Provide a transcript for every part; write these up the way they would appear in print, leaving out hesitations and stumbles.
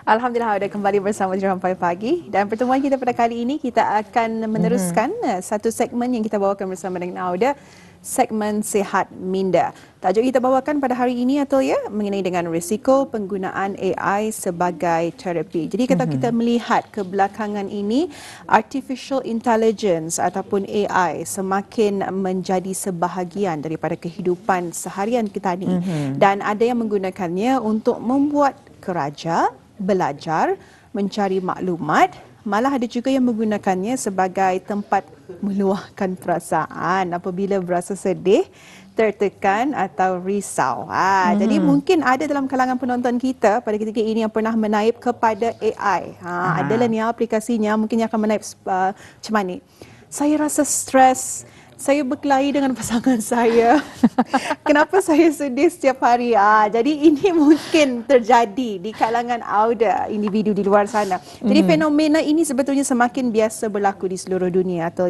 Alhamdulillah ada kembali bersama di Rampai Pagi, dan pertemuan kita pada kali ini kita akan meneruskan satu segmen yang kita bawakan bersama dengan Auda, segmen Sihat Minda. Tajuk kita bawakan pada hari ini atau mengenai dengan risiko penggunaan AI sebagai terapi. Jadi kalau kita melihat kebelakangan ini, artificial intelligence ataupun AI semakin menjadi sebahagian daripada kehidupan seharian kita ni, dan ada yang menggunakannya untuk membuat kerja, belajar, mencari maklumat, malah ada juga yang menggunakannya sebagai tempat meluahkan perasaan apabila berasa sedih, tertekan atau risau. Jadi mungkin ada dalam kalangan penonton kita pada ketika ini yang pernah menaip kepada AI. Adalah ni aplikasinya, mungkin yang akan menaip macam mana? Saya rasa stres, saya berkelahi dengan pasangan saya. Kenapa saya sedih setiap hari? Jadi ini mungkin terjadi di kalangan Auda, individu di luar sana. Jadi fenomena ini sebetulnya semakin biasa berlaku di seluruh dunia, atau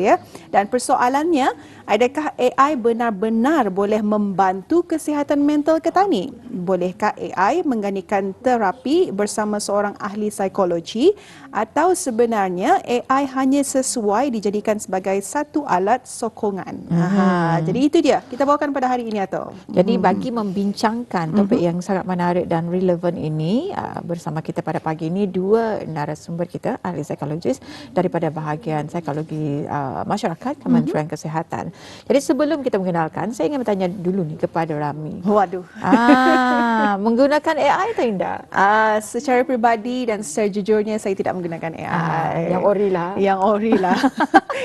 Dan persoalannya, adakah AI benar-benar boleh membantu kesihatan mental kita ni? Bolehkah AI menggantikan terapi bersama seorang ahli psikologi, atau sebenarnya AI hanya sesuai dijadikan sebagai satu alat sokongan? Jadi itu dia kita bawakan pada hari ini atau. Jadi bagi membincangkan topik yang sangat menarik dan relevan ini, bersama kita pada pagi ini dua narasumber kita, ahli psikologis daripada bahagian psikologi masyarakat Kementerian Kesihatan. Jadi sebelum kita mengenalkan, saya ingin bertanya dulu ni kepada Rami. Waduh. Menggunakan AI atau tidak? Secara peribadi dan secara jujurnya saya tidak menggunakan AI. Yang ori lah. Yang ori lah.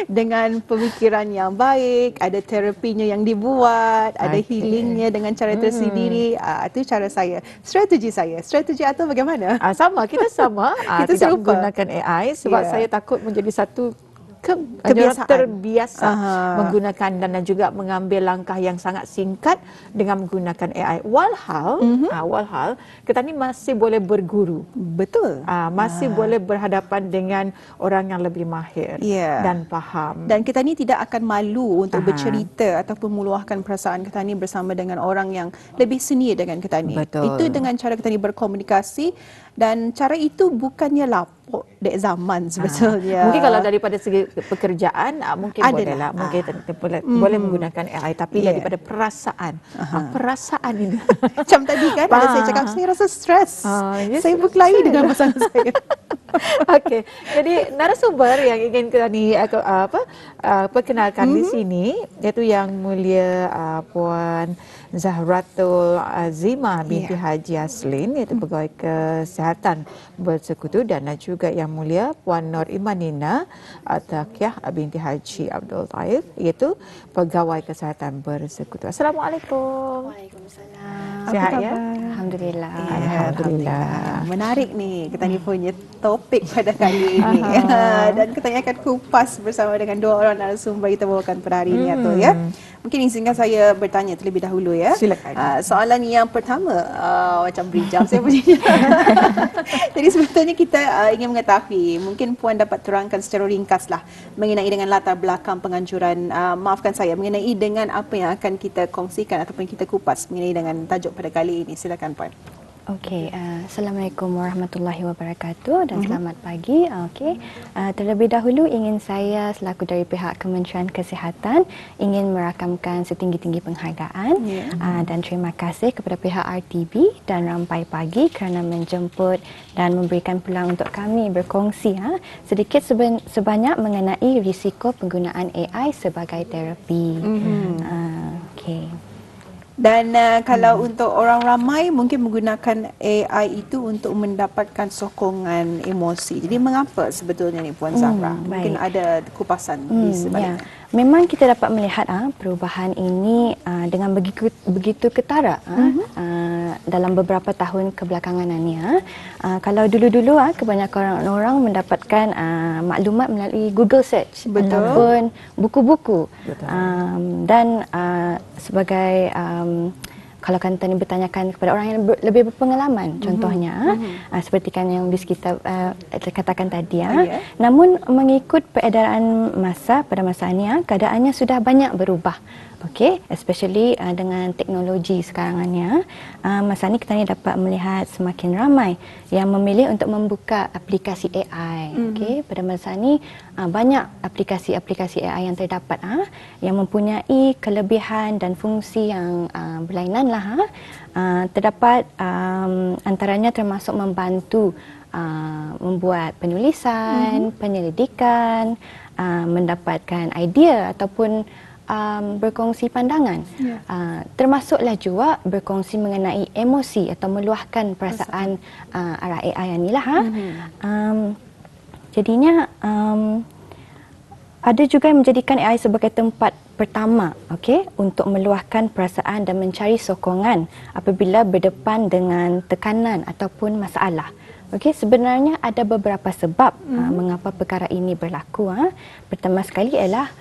Dengan pemikiran yang baik, ada terapinya yang dibuat, ada healingnya dengan cara tersendiri. Itu cara saya. Strategi saya. Strategi atau bagaimana? Sama, kita sama. Kita tidak serupa menggunakan AI sebab saya takut menjadi satu kebiasaan. Terbiasa menggunakan dan juga mengambil langkah yang sangat singkat dengan menggunakan AI. Walhal kita ni masih boleh berguru. Betul. Masih boleh berhadapan dengan orang yang lebih mahir dan faham. Dan kita ni tidak akan malu untuk bercerita ataupun meluahkan perasaan kita ni bersama dengan orang yang lebih senior dengan kita ni. Betul. Itu dengan cara kita ni berkomunikasi, dan cara itu bukannya lapuk dek zaman sebetulnya. Mungkin kalau daripada segi pekerjaan mungkin boleh lah, mungkin boleh menggunakan AI, tapi daripada perasaan, perasaan ini macam tadi kan ada saya cakap saya rasa stres, saya berkelahi dengan pasangan saya. Okey, jadi narasumber yang ingin kita ni perkenalkan di sini iaitu Yang Mulia Puan Zahratul Azimah binti Haji Aslin, iaitu Pegawai Kesihatan Bersekutu, dan juga Yang Mulia Puan Nur Imanina Taqiyah binti Haji Abdul Taif, iaitu Pegawai Kesihatan Bersekutu. Assalamualaikum. Waalaikumsalam. Sihat ya? Alhamdulillah. Alhamdulillah. Menarik nih kita ni punya topik pada kali ini. Dan kita akan kupas bersama dengan dua orang narasumber kita bawakan pada hari ini atau Mungkin izinkan saya bertanya terlebih dahulu ya. Silakan. Soalan yang pertama macam berijam saya punya. Jadi sebetulnya kita ingin mengetahui, mungkin Puan dapat terangkan secara ringkas lah mengenai dengan latar belakang penganjuran, maafkan saya, mengenai dengan apa yang akan kita kongsikan ataupun kita kupas mengenai dengan tajuk pada kali ini. Silakan Puan. Okey, Assalamualaikum warahmatullahi wabarakatuh dan selamat pagi. Terlebih dahulu ingin saya selaku dari pihak Kementerian Kesihatan ingin merakamkan setinggi-tinggi penghargaan dan terima kasih kepada pihak RTB dan Rampai Pagi kerana menjemput dan memberikan peluang untuk kami berkongsi sedikit sebanyak mengenai risiko penggunaan AI sebagai terapi. Okey. Dan kalau untuk orang ramai mungkin menggunakan AI itu untuk mendapatkan sokongan emosi. Jadi mengapa sebetulnya ni Puan Zahra? Mungkin ada kupasan di sebaliknya. Memang kita dapat melihat perubahan ini dengan begitu ketara dalam beberapa tahun kebelakangan ini. Kalau dulu-dulu kebanyakan orang mendapatkan maklumat melalui Google search ataupun buku-buku. Dan sebagai kalau kata ni bertanyakan kepada orang yang lebih berpengalaman, contohnya seperti kan yang bis kita katakan tadi namun mengikut peredaran masa pada masa ini keadaannya sudah banyak berubah Okay, especially dengan teknologi sekarang ni, masa ni kita ni dapat melihat semakin ramai yang memilih untuk membuka aplikasi AI. Okay, pada masa ni banyak aplikasi-aplikasi AI yang terdapat yang mempunyai kelebihan dan fungsi yang berlainan lah. Terdapat antaranya termasuk membantu membuat penulisan, penyelidikan, mendapatkan idea ataupun berkongsi pandangan. Termasuklah juga berkongsi mengenai emosi atau meluahkan perasaan arah AI ni lah. Jadinya ada juga yang menjadikan AI sebagai tempat pertama, okay, untuk meluahkan perasaan dan mencari sokongan apabila berdepan dengan tekanan ataupun masalah. Okay, sebenarnya ada beberapa sebab mengapa perkara ini berlaku. Pertama sekali ialah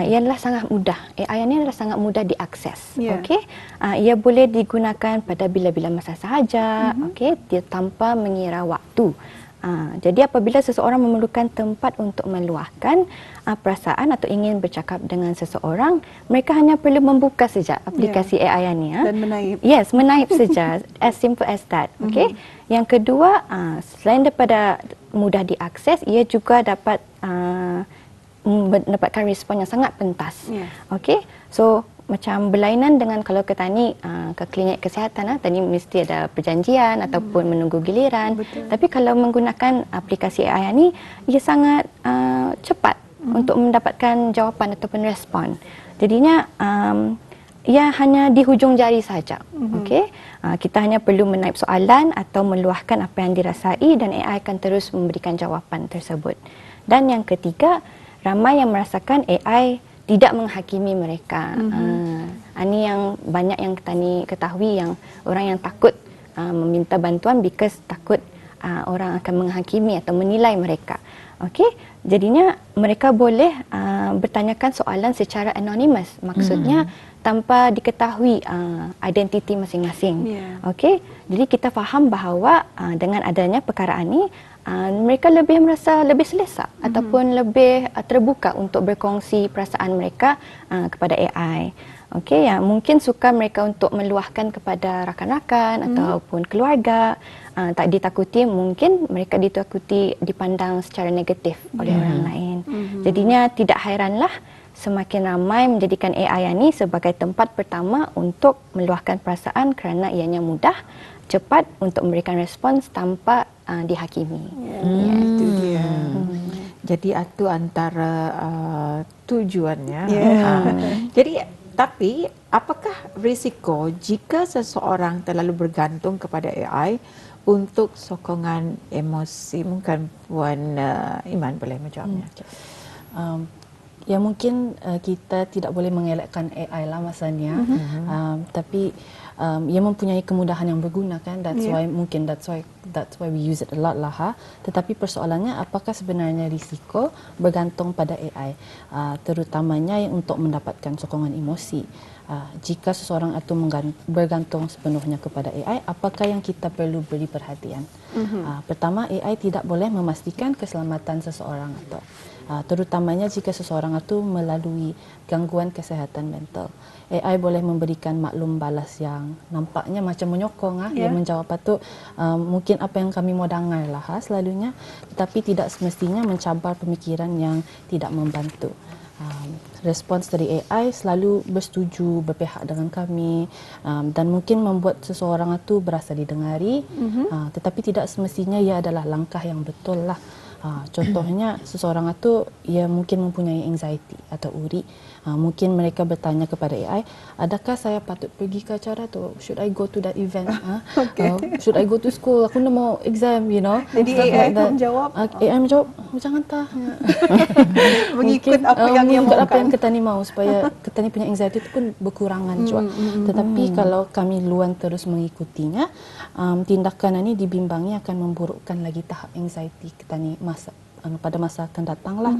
ialah sangat mudah. AI ini adalah sangat mudah diakses. Okay? Ia boleh digunakan pada bila-bila masa sahaja, okay, tanpa mengira waktu. Jadi apabila seseorang memerlukan tempat untuk meluahkan perasaan atau ingin bercakap dengan seseorang, mereka hanya perlu membuka saja aplikasi AI ini. Dan menaip. Yes, menaip saja. As simple as that. Okay? Yang kedua, selain daripada mudah diakses, ia juga dapat mendapatkan respon yang sangat pentas. Okay? So, macam berlainan dengan kalau ke tani ke klinik kesihatan, tadi mesti ada perjanjian ataupun menunggu giliran. Tapi kalau menggunakan aplikasi AI ni, ia sangat cepat untuk mendapatkan jawapan ataupun respon. Jadinya ia hanya di hujung jari saja. Okay? Kita hanya perlu menaip soalan atau meluahkan apa yang dirasai dan AI akan terus memberikan jawapan tersebut. Dan yang ketiga, ramai yang merasakan AI tidak menghakimi mereka. Ini yang banyak yang kita ni ketahui, yang orang yang takut meminta bantuan because takut orang akan menghakimi atau menilai mereka. Okey, jadinya mereka boleh bertanyakan soalan secara anonymous. Maksudnya tanpa diketahui identiti masing-masing. Okey, jadi kita faham bahawa dengan adanya perkara ini mereka lebih merasa lebih selesa ataupun lebih terbuka untuk berkongsi perasaan mereka kepada AI. Okey, ya mungkin suka mereka untuk meluahkan kepada rakan-rakan ataupun keluarga. Tak ditakuti, mungkin mereka ditakuti dipandang secara negatif oleh orang lain. Jadinya tidak hairanlah semakin ramai menjadikan AI ini sebagai tempat pertama untuk meluahkan perasaan kerana ianya mudah, cepat untuk memberikan respons tanpa dihakimi. Itu dia. Jadi itu antara tujuannya. Jadi tapi apakah risiko jika seseorang terlalu bergantung kepada AI untuk sokongan emosi? Mungkin Puan Iman boleh menjawabnya. Ya mungkin kita tidak boleh mengelakkan AI lah masanya, tapi ia mempunyai kemudahan yang berguna kan. That's why we use it a lot lah. Tetapi persoalannya apakah sebenarnya risiko bergantung pada AI, terutamanya untuk mendapatkan sokongan emosi. Jika seseorang itu bergantung sepenuhnya kepada AI, apakah yang kita perlu beri perhatian? Pertama, AI tidak boleh memastikan keselamatan seseorang atau terutamanya jika seseorang itu melalui gangguan kesihatan mental. AI boleh memberikan maklum balas yang nampaknya macam menyokong, dia menjawab itu mungkin apa yang kami mau dengar lah selalunya, tetapi tidak semestinya mencabar pemikiran yang tidak membantu. Respons dari AI selalu bersetuju, berpihak dengan kami, dan mungkin membuat seseorang itu berasa didengari, tetapi tidak semestinya ia adalah langkah yang betul lah. Contohnya seseorang itu ia mungkin mempunyai anxiety atau uri. Mungkin mereka bertanya kepada AI, adakah saya patut pergi ke acara tu? Should I go to that event? Should I go to school? Aku nak mau exam, you know. Jadi AI menjawab. AI menjawab, jangan tah. Mengikut apa yang dia mahu. Apa yang kita ni mau supaya kita ni punya anxiety itu pun berkurangan juga. Tetapi kalau kami luan terus mengikutinya, tindakan ini dibimbangi akan memburukkan lagi tahap anxiety kita ni pada masa akan datang lah.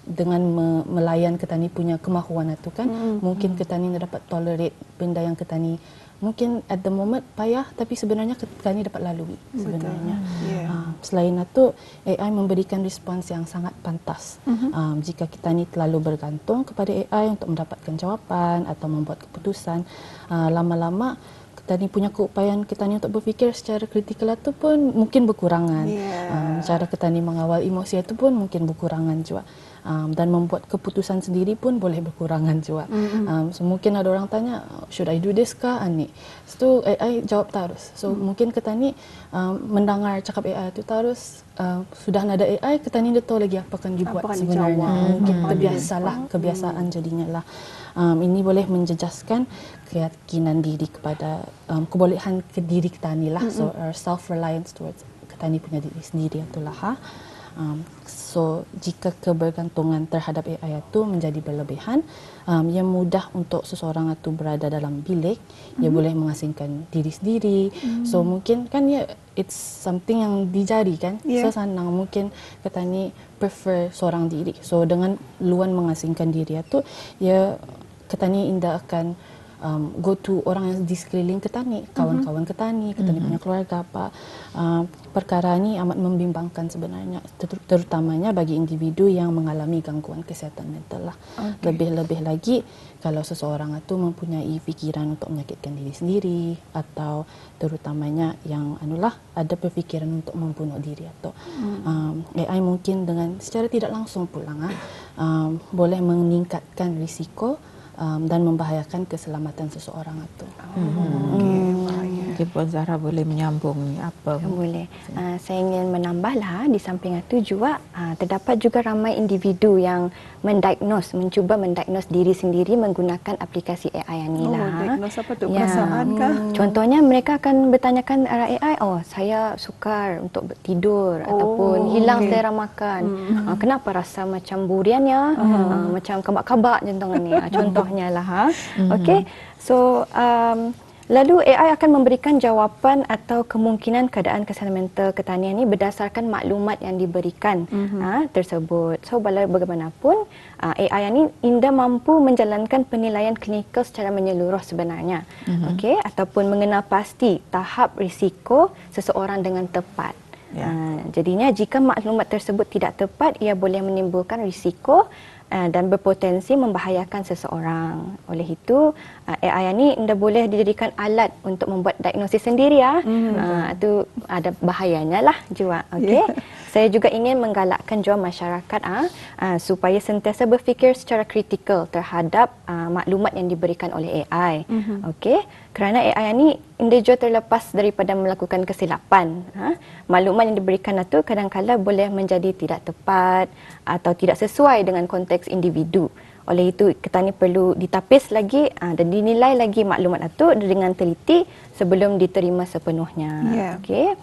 Dengan melayan kita ni punya kemahuan itu kan, mungkin kita ni dapat tolerate benda yang kita ni mungkin at the moment payah, tapi sebenarnya kita ni dapat lalui sebenarnya. Selain itu, AI memberikan respons yang sangat pantas. Jika kita ni terlalu bergantung kepada AI untuk mendapatkan jawapan atau membuat keputusan, lama-lama kita ni punya keupayaan kita ni untuk berfikir secara kritikal itu pun mungkin berkurangan. Cara kita ni mengawal emosi itu pun mungkin berkurangan juga. Dan membuat keputusan sendiri pun boleh berkurangan juga. So mungkin ada orang tanya, should I do this kah? Ni. So AI jawab terus. So mungkin kita ni mendengar cakap AI itu terus, sudah ada AI, kita ni dah tahu lagi apa akan dibuat sebenarnya. Mungkin terbiasalah, kebiasaan jadinya lah. Ini boleh menjejaskan keyakinan diri kepada kebolehan ke diri kita ni lah. So self reliance towards kita ni punya diri sendiri itulah. So jika kebergantungan terhadap AI itu menjadi berlebihan, ia mudah untuk seseorang itu berada dalam bilik, ia boleh mengasingkan diri sendiri. So mungkin kan ya, it's something yang dijari kan. So senang mungkin kita ni prefer seorang diri. So dengan luan mengasingkan diri itu, ya kita ni indah akan go to orang yang di sekeliling kita ni, kawan-kawan kita ni punya keluarga apa. Perkara ni amat membimbangkan sebenarnya, terutamanya bagi individu yang mengalami gangguan kesihatan mental lah. Lebih-lebih lagi kalau seseorang itu mempunyai fikiran untuk menyakitkan diri sendiri, atau terutamanya yang ada berfikiran untuk membunuh diri atau AI mungkin dengan secara tidak langsung pula boleh meningkatkan risiko dan membahayakan keselamatan seseorang itu. Mungkin Puan Zahra boleh menyambung ni apa? Boleh. Saya ingin menambahlah, di samping itu juga terdapat juga ramai individu yang mencuba mendiagnos diri sendiri menggunakan aplikasi AI ini lah. Diagnos apa tu? Perasaan kah? Contohnya mereka akan bertanyakan AI, saya sukar untuk tidur ataupun hilang selera makan. Kenapa rasa macam burian ya? Macam kabak-kabak jantung ni. Contohnya lah. Okey. So lalu AI akan memberikan jawapan atau kemungkinan keadaan kesihatan mental ketanian ini berdasarkan maklumat yang diberikan tersebut. So bagaimanapun AI ini indah mampu menjalankan penilaian klinikal secara menyeluruh sebenarnya. Okey, ataupun mengenal pasti tahap risiko seseorang dengan tepat. Jadinya jika maklumat tersebut tidak tepat, ia boleh menimbulkan risiko dan berpotensi membahayakan seseorang. Oleh itu, AI ini anda boleh dijadikan alat untuk membuat diagnosis sendiri ya. Itu ada bahayanya lah juga. Okey. Saya juga ingin menggalakkan juga masyarakat supaya sentiasa berfikir secara kritikal terhadap maklumat yang diberikan oleh AI. Okey. Kerana AI ini anda juga terlepas daripada melakukan kesilapan. Maklumat yang diberikan itu kadang-kadang boleh menjadi tidak tepat atau tidak sesuai dengan konteks individu. Oleh itu, kita ni perlu ditapis lagi dan dinilai lagi maklumat itu dengan teliti sebelum diterima sepenuhnya. Okey.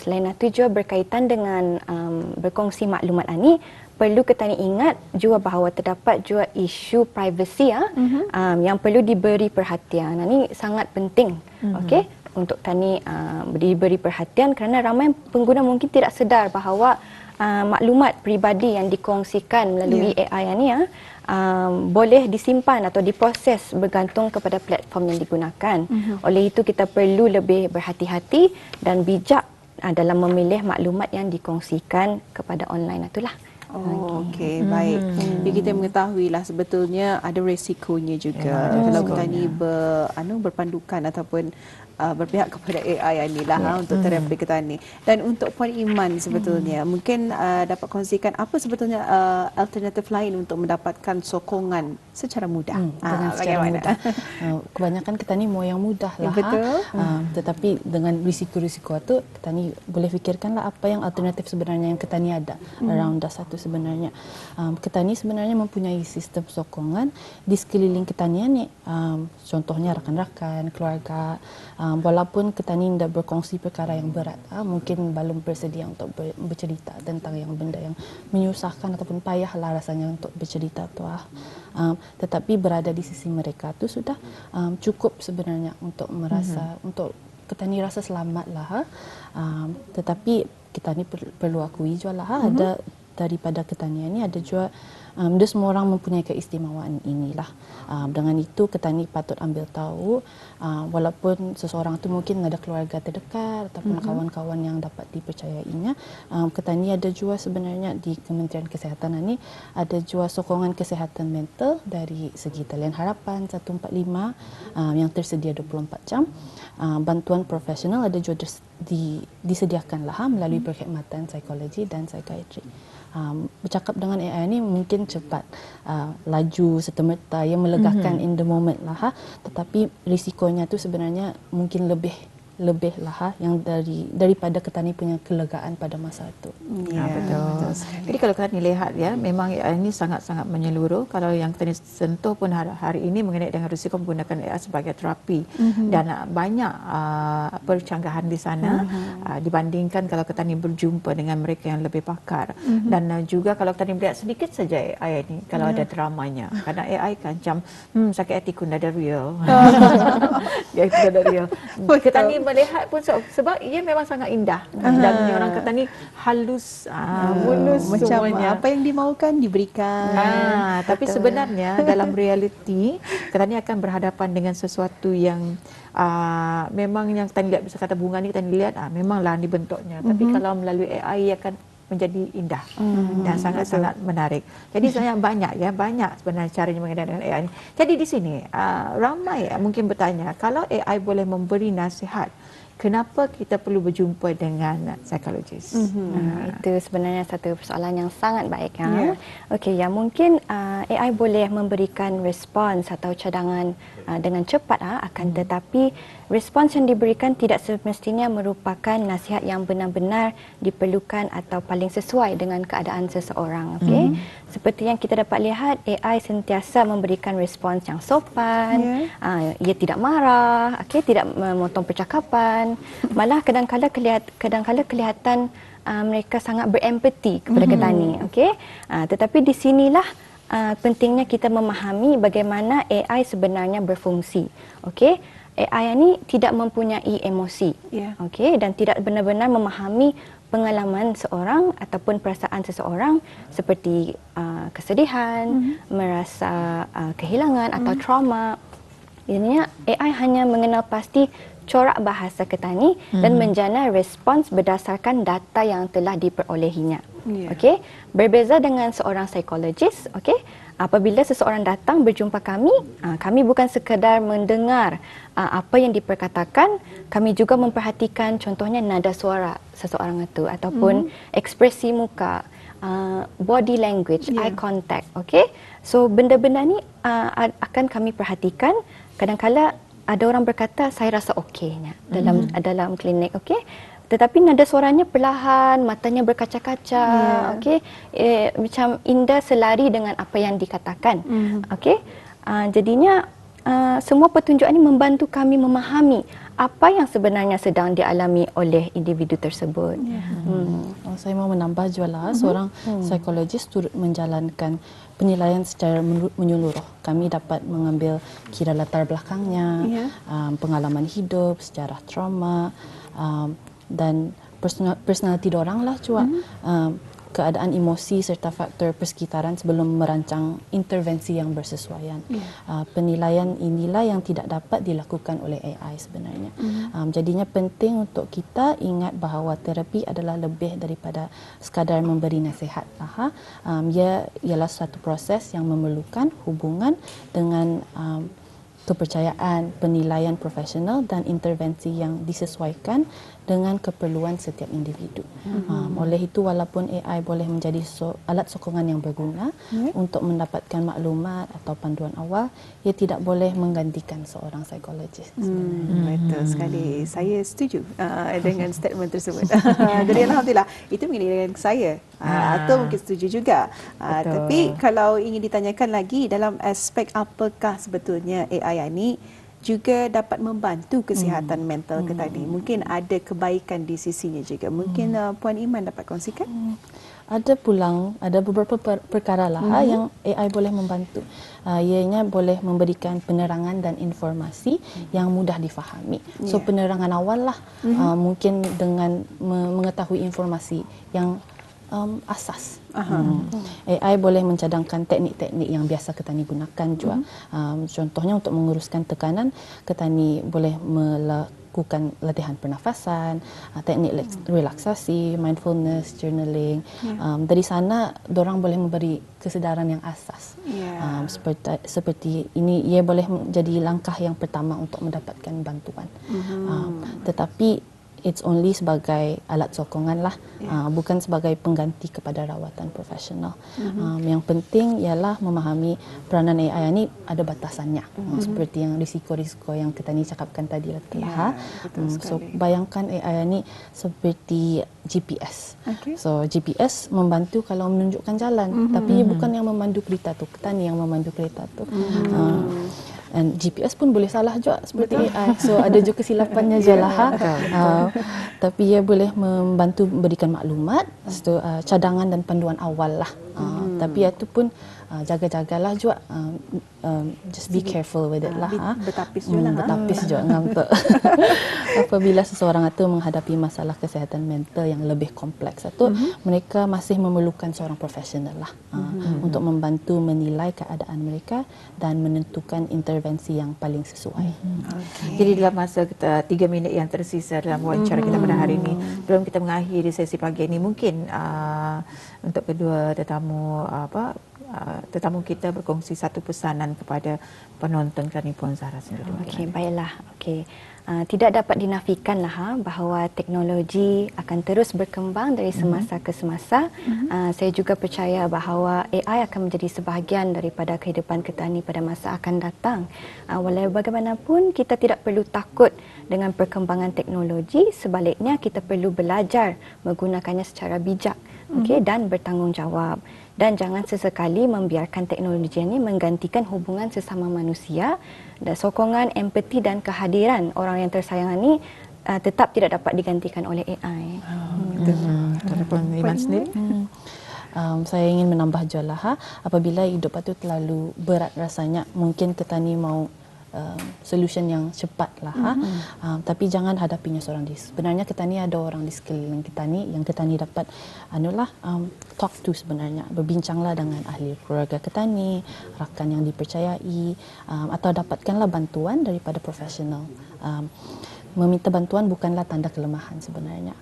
Selain itu juga berkaitan dengan berkongsi maklumat ini, perlu kita ni ingat juga bahawa terdapat juga isu privacy yang perlu diberi perhatian. Ini sangat penting. Okey, untuk tani diberi perhatian kerana ramai pengguna mungkin tidak sedar bahawa maklumat peribadi yang dikongsikan melalui AI ini boleh disimpan atau diproses bergantung kepada platform yang digunakan. Oleh itu kita perlu lebih berhati-hati dan bijak dalam memilih maklumat yang dikongsikan kepada online itulah. Okey, baik. Jadi kita mengetahui lah sebetulnya ada resikonya juga kalau kita ni berpandukan ataupun berpihak kepada AI ni lah untuk terapi kita ni. Dan untuk Puan Iman sebetulnya mungkin dapat kongsikan apa sebetulnya alternatif lain untuk mendapatkan sokongan secara mudah. Dengan secara mudah. Kebanyakan kita ni mau yang mudah lah. Betul. Tetapi dengan risiko-risiko itu kita ni boleh fikirkanlah apa yang alternatif sebenarnya yang kita ni ada around us itu sebenarnya. Kita ni sebenarnya mempunyai sistem sokongan di sekeliling kita ni. Contohnya rakan-rakan, keluarga. Walaupun kita ni tidak berkongsi perkara yang berat, mungkin belum bersedia untuk bercerita tentang yang benda yang menyusahkan ataupun payahlah rasanya untuk bercerita tu. Tetapi berada di sisi mereka tu sudah cukup sebenarnya untuk merasa untuk kita ni rasa selamat lah. Tetapi kita ni perlu akui juga lah ada daripada ketanian ni ada juga dia semua orang mempunyai keistimewaan inilah. Dengan itu petani patut ambil tahu, walaupun seseorang tu mungkin ada keluarga terdekat ataupun kawan-kawan yang dapat dipercayainya, petani ada jua sebenarnya di Kementerian Kesihatan ini ada jua sokongan kesihatan mental dari segi Talian Harapan 145 yang tersedia 24 jam. Bantuan profesional ada juga disediakanlah melalui perkhidmatan psikologi dan psikiatri. Bercakap dengan AI ni mungkin cepat, laju serta-merta, yang melegakan in the moment lah, tetapi risikonya tu sebenarnya mungkin lebih lah yang daripada petani punya kelegaan pada masa itu. Ya, betul. Jadi kalau kita lihat ya, memang AI ini sangat-sangat menyeluruh. Kalau yang kita sentuh pun hari ini mengenai dengan risiko menggunakan AI sebagai terapi, dan banyak percanggahan di sana dibandingkan kalau petani berjumpa dengan mereka yang lebih pakar. Dan juga kalau petani melihat sedikit saja AI ini, kalau ada dramanya, karena AI kan macam sakit hati kun ada real. Dia itu ada real. Petani melihat pun sebab ia memang sangat indah, dan orang kata ni halus, mulus macam semuanya. apa yang dimaukan diberikan. Tapi sebenarnya dalam realiti kita ni akan berhadapan dengan sesuatu yang memang yang kita lihat, bisa kata bunga ni kita lihat memanglah ni bentuknya, tapi kalau melalui AI ia akan menjadi indah dan sangat-sangat menarik. Jadi sebenarnya banyak sebenarnya caranya mengenai dengan AI ni. Jadi di sini ramai mungkin bertanya, kalau AI boleh memberi nasihat, kenapa kita perlu berjumpa dengan psikologis? Itu sebenarnya satu persoalan yang sangat baik. Okey, ya mungkin AI boleh memberikan respons atau cadangan dengan cepat, akan tetapi respons yang diberikan tidak semestinya merupakan nasihat yang benar-benar diperlukan atau paling sesuai dengan keadaan seseorang. Okey, seperti yang kita dapat lihat, AI sentiasa memberikan respons yang sopan, ia tidak marah, tidak memotong percakapan, malah kadang-kala kelihatan mereka sangat berempati kepada petani. Okey, tetapi di sinilah pentingnya kita memahami bagaimana AI sebenarnya berfungsi. Okey, AI ini tidak mempunyai emosi, okey, dan tidak benar-benar memahami pengalaman seorang ataupun perasaan seseorang seperti kesedihan, merasa kehilangan atau trauma. Ini AI hanya mengenal pasti corak bahasa petani dan menjana respons berdasarkan data yang telah diperolehinya. Okey, berbeza dengan seorang psikologis. Okey, apabila seseorang datang berjumpa kami, kami bukan sekadar mendengar apa yang diperkatakan, kami juga memperhatikan contohnya nada suara seseorang itu ataupun ekspresi muka, body language, eye contact. Okey, so benda-benda ni akan kami perhatikan. Kadang-kala ada orang berkata saya rasa okeynya dalam klinik, okey, tetapi nada suaranya perlahan, matanya berkaca-kaca, okey, macam indah selari dengan apa yang dikatakan. Okey, jadinya semua petunjuk ini membantu kami memahami apa yang sebenarnya sedang dialami oleh individu tersebut. Saya mau menambah jualah, seorang psikologis turut menjalankan penilaian secara menyeluruh. Kami dapat mengambil kira latar belakangnya, pengalaman hidup, sejarah trauma, dan personaliti dorang lah cua, keadaan emosi serta faktor persekitaran sebelum merancang intervensi yang bersesuaian. Penilaian inilah yang tidak dapat dilakukan oleh AI sebenarnya. Jadinya penting untuk kita ingat bahawa terapi adalah lebih daripada sekadar memberi nasihat. Ia ialah satu proses yang memerlukan hubungan dengan kepercayaan, penilaian profesional dan intervensi yang disesuaikan dengan keperluan setiap individu. Oleh itu, walaupun AI boleh menjadi alat sokongan yang berguna untuk mendapatkan maklumat atau panduan awal, ia tidak boleh menggantikan seorang psikologis. Betul sekali. Saya setuju dengan statement tersebut. Jadi alhamdulillah, itu mengenai dengan saya. Atau mungkin setuju juga. Tapi kalau ingin ditanyakan lagi dalam aspek apakah sebetulnya AI ini juga dapat membantu kesihatan mental petani. Mungkin ada kebaikan di sisinya juga. Mungkin Puan Iman dapat kongsikan? Ada beberapa perkara lah yang AI boleh membantu. Ianya boleh memberikan penerangan dan informasi yang mudah difahami. So penerangan awal lah, mungkin dengan mengetahui informasi yang asas. AI boleh mencadangkan teknik-teknik yang biasa ketani gunakan juga. Contohnya untuk menguruskan tekanan, ketani boleh melakukan latihan pernafasan, teknik relaksasi, mindfulness, journaling. Dari sana, dorang boleh memberi kesedaran yang asas. Seperti ini, ia boleh menjadi langkah yang pertama untuk mendapatkan bantuan. Tetapi it's only sebagai alat sokongan lah, bukan sebagai pengganti kepada rawatan profesional. Yang penting ialah memahami peranan AI ini ada batasannya, seperti yang risiko-risiko yang kita ni cakapkan tadi lah. So bayangkan AI ini seperti GPS. So GPS membantu kalau menunjukkan jalan, tapi bukan yang memandu kereta tu, kita ni yang memandu kereta tu. Dan GPS pun boleh salah juga seperti AI. So ada juga kesilapannya je lah. Tapi ia boleh membantu memberikan maklumat, cadangan dan panduan awal lah. Tapi itu pun jaga-jagalah juga. Just be careful with it lah. Bertapis juga lah. Bertapis juga ngantuk. Apabila seseorang itu menghadapi masalah kesihatan mental yang lebih kompleks itu, mereka masih memerlukan seorang profesional lah untuk membantu menilai keadaan mereka dan menentukan intervensi yang paling sesuai. Jadi dalam masa 3 minit yang tersisa dalam wawancara kita pada hari ini, sebelum kita mengakhiri sesi pagi ini, mungkin untuk kedua tetamu kita berkongsi satu pesanan kepada penonton kerana Puan Zahra sendiri. Okey, baiklah. Okey. Tidak dapat dinafikanlah bahawa teknologi akan terus berkembang dari semasa ke semasa. Saya juga percaya bahawa AI akan menjadi sebahagian daripada kehidupan petani pada masa akan datang. Walau bagaimanapun, kita tidak perlu takut dengan perkembangan teknologi. Sebaliknya, kita perlu belajar menggunakannya secara bijak, dan bertanggungjawab. Dan jangan sesekali membiarkan teknologi ini menggantikan hubungan sesama manusia. Dan sokongan, empati dan kehadiran orang yang tersayang ini tetap tidak dapat digantikan oleh AI. Telefon Iman sendiri? Saya ingin menambah jualah, apabila hidup itu terlalu berat rasanya, mungkin kita ni mau solution yang cepat lah, tapi jangan hadapinya seorang diri. Sebenarnya kita ni ada orang di sekeliling kita ni yang kita ni dapat talk to sebenarnya, berbincanglah dengan ahli keluarga kita ni, rakan yang dipercayai, atau dapatkanlah bantuan daripada profesional. Meminta bantuan bukanlah tanda kelemahan sebenarnya,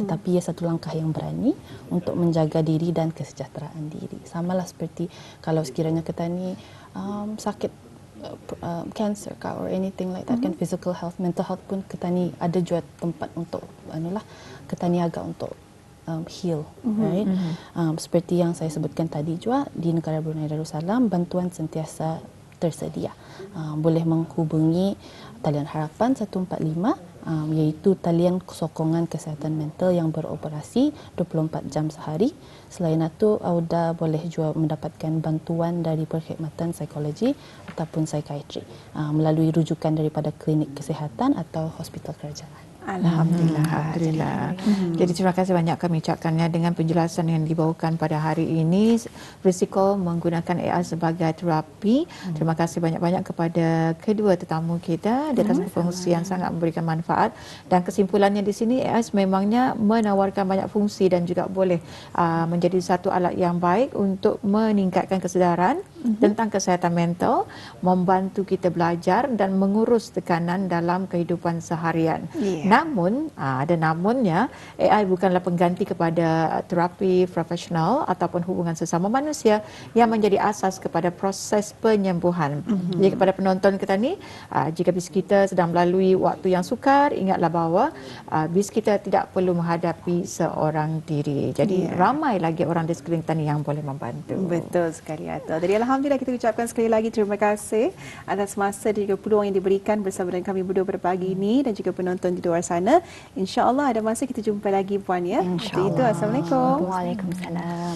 tetapi ia satu langkah yang berani untuk menjaga diri dan kesejahteraan diri. Samalah seperti kalau sekiranya kita ni sakit cancer or anything like that, kan physical health, mental health pun kita ni ada juga tempat untuk kita ni agak untuk heal, right? Seperti yang saya sebutkan tadi juga, di negara Brunei Darussalam bantuan sentiasa tersedia. Boleh menghubungi talian harapan 145, iaitu talian sokongan kesihatan mental yang beroperasi 24 jam sehari. Selain itu, Auda boleh juga mendapatkan bantuan dari perkhidmatan psikologi ataupun psikiatri melalui rujukan daripada klinik kesihatan atau hospital kerajaan. Alhamdulillah. Jadi terima kasih banyak kami ucapkannya dengan penjelasan yang dibawakan pada hari ini, risiko menggunakan AI sebagai terapi. Terima kasih banyak-banyak kepada kedua tetamu kita di atas fungsi yang sangat memberikan manfaat, dan kesimpulannya di sini AI memangnya menawarkan banyak fungsi dan juga boleh menjadi satu alat yang baik untuk meningkatkan kesedaran tentang kesihatan mental, membantu kita belajar dan mengurus tekanan dalam kehidupan seharian. Namun, ada namunnya, AI bukanlah pengganti kepada terapi profesional ataupun hubungan sesama manusia yang menjadi asas kepada proses penyembuhan. Jadi kepada penonton kita ni, jika bis kita sedang melalui waktu yang sukar, ingatlah bahawa bis kita tidak perlu menghadapi seorang diri. Jadi ramai lagi orang di sekeliling kita ni yang boleh membantu. Betul sekali, Atul. Jadi alhamdulillah kita ucapkan sekali lagi terima kasih atas masa dan juga peluang yang diberikan bersama dengan kami berdua pada pagi ini, dan juga penonton di luar sana. InsyaAllah ada masa kita jumpa lagi, Puan, ya. InsyaAllah. Itu, Assalamualaikum. Waalaikumsalam.